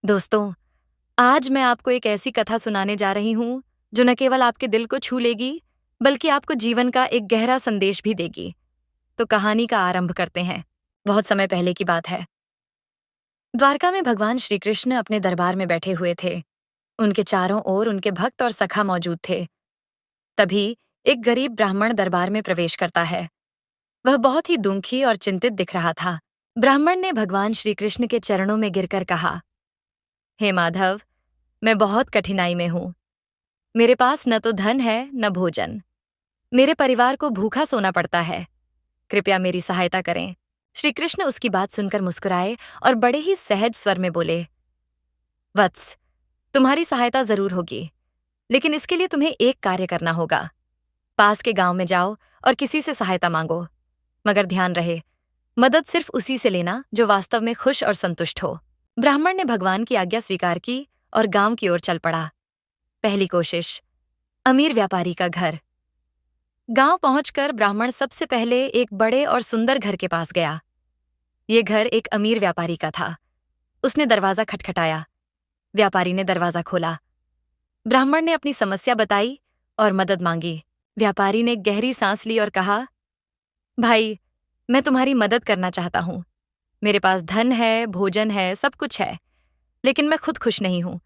दोस्तों, आज मैं आपको एक ऐसी कथा सुनाने जा रही हूँ जो न केवल आपके दिल को छू लेगी, बल्कि आपको जीवन का एक गहरा संदेश भी देगी। तो कहानी का आरंभ करते हैं। बहुत समय पहले की बात है। द्वारका में भगवान श्री कृष्ण अपने दरबार में बैठे हुए थे। उनके चारों ओर उनके भक्त और सखा मौजूद थे। तभी एक गरीब ब्राह्मण दरबार में प्रवेश करता है। वह बहुत ही दुखी और चिंतित दिख रहा था। ब्राह्मण ने भगवान श्री कृष्ण के चरणों में गिरकर कहा, हे माधव, मैं बहुत कठिनाई में हूँ। मेरे पास न तो धन है न भोजन। मेरे परिवार को भूखा सोना पड़ता है। कृपया मेरी सहायता करें। श्री कृष्ण उसकी बात सुनकर मुस्कुराए और बड़े ही सहज स्वर में बोले, वत्स, तुम्हारी सहायता जरूर होगी, लेकिन इसके लिए तुम्हें एक कार्य करना होगा। पास के गांव में जाओ और किसी से सहायता मांगो, मगर ध्यान रहे, मदद सिर्फ उसी से लेना जो वास्तव में खुश और संतुष्ट हो। ब्राह्मण ने भगवान की आज्ञा स्वीकार की और गांव की ओर चल पड़ा। पहली कोशिश, अमीर व्यापारी का घर। गांव पहुंचकर ब्राह्मण सबसे पहले एक बड़े और सुंदर घर के पास गया। ये घर एक अमीर व्यापारी का था। उसने दरवाजा खटखटाया। व्यापारी ने दरवाजा खोला। ब्राह्मण ने अपनी समस्या बताई और मदद मांगी। व्यापारी ने गहरी सांस ली और कहा, भाई, मैं तुम्हारी मदद करना चाहता हूं। मेरे पास धन है, भोजन है, सब कुछ है, लेकिन मैं खुद खुश नहीं हूं।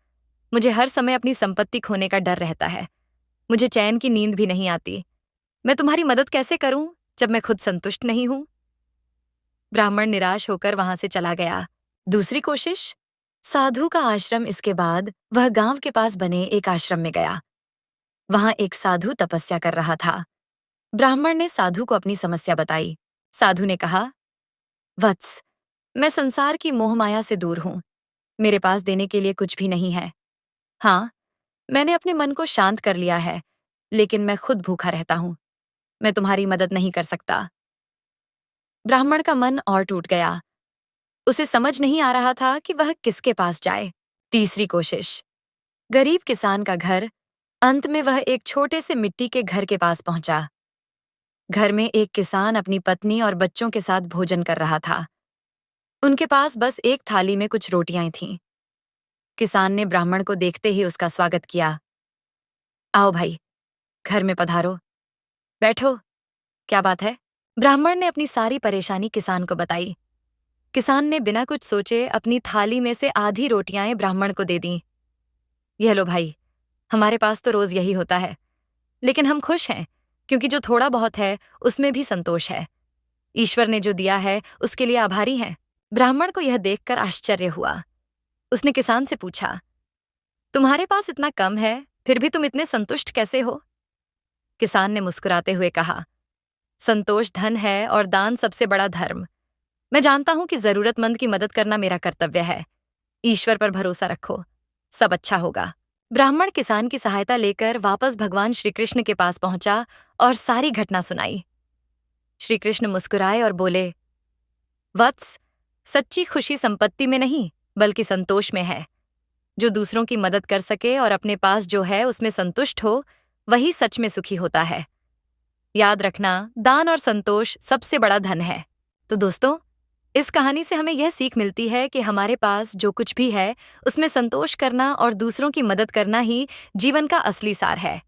मुझे हर समय अपनी संपत्ति खोने का डर रहता है। मुझे चैन की नींद भी नहीं आती। मैं तुम्हारी मदद कैसे करूं जब मैं खुद संतुष्ट नहीं हूं? ब्राह्मण निराश होकर वहां से चला गया। दूसरी कोशिश, साधु का आश्रम। इसके बाद वह गांव के पास बने एक आश्रम में गया। वहां एक साधु तपस्या कर रहा था। ब्राह्मण ने साधु को अपनी समस्या बताई। साधु ने कहा, वत्स, मैं संसार की मोहमाया से दूर हूं। मेरे पास देने के लिए कुछ भी नहीं है। हाँ, मैंने अपने मन को शांत कर लिया है, लेकिन मैं खुद भूखा रहता हूं। मैं तुम्हारी मदद नहीं कर सकता। ब्राह्मण का मन और टूट गया। उसे समझ नहीं आ रहा था कि वह किसके पास जाए। तीसरी कोशिश, गरीब किसान का घर। अंत में वह एक छोटे से मिट्टी के घर के पास पहुंचा। घर में एक किसान अपनी पत्नी और बच्चों के साथ भोजन कर रहा था। उनके पास बस एक थाली में कुछ रोटियां थीं। किसान ने ब्राह्मण को देखते ही उसका स्वागत किया। आओ भाई, घर में पधारो, बैठो। क्या बात है? ब्राह्मण ने अपनी सारी परेशानी किसान को बताई। किसान ने बिना कुछ सोचे अपनी थाली में से आधी रोटियां ब्राह्मण को दे दीं। यह लो भाई, हमारे पास तो रोज यही होता है, लेकिन हम खुश हैं क्योंकि जो थोड़ा बहुत है उसमें भी संतोष है। ईश्वर ने जो दिया है उसके लिए आभारी हैं। ब्राह्मण को यह देखकर आश्चर्य हुआ। उसने किसान से पूछा, तुम्हारे पास इतना कम है, फिर भी तुम इतने संतुष्ट कैसे हो? किसान ने मुस्कुराते हुए कहा, संतोष धन है और दान सबसे बड़ा धर्म। मैं जानता हूं कि जरूरतमंद की मदद करना मेरा कर्तव्य है। ईश्वर पर भरोसा रखो, सब अच्छा होगा। ब्राह्मण किसान की सहायता लेकर वापस भगवान श्री कृष्ण के पास पहुंचा और सारी घटना सुनाई। श्री कृष्ण मुस्कुराए और बोले, वत्स, सच्ची खुशी संपत्ति में नहीं बल्कि संतोष में है। जो दूसरों की मदद कर सके और अपने पास जो है उसमें संतुष्ट हो, वही सच में सुखी होता है। याद रखना, दान और संतोष सबसे बड़ा धन है। तो दोस्तों, इस कहानी से हमें यह सीख मिलती है कि हमारे पास जो कुछ भी है उसमें संतोष करना और दूसरों की मदद करना ही जीवन का असली सार है।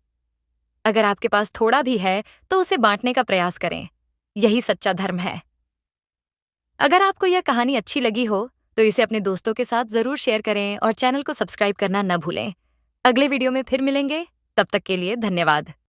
अगर आपके पास थोड़ा भी है तो उसे बांटने का प्रयास करें। यही सच्चा धर्म है। अगर आपको यह कहानी अच्छी लगी हो तो इसे अपने दोस्तों के साथ जरूर शेयर करें और चैनल को सब्सक्राइब करना न भूलें। अगले वीडियो में फिर मिलेंगे, तब तक के लिए धन्यवाद।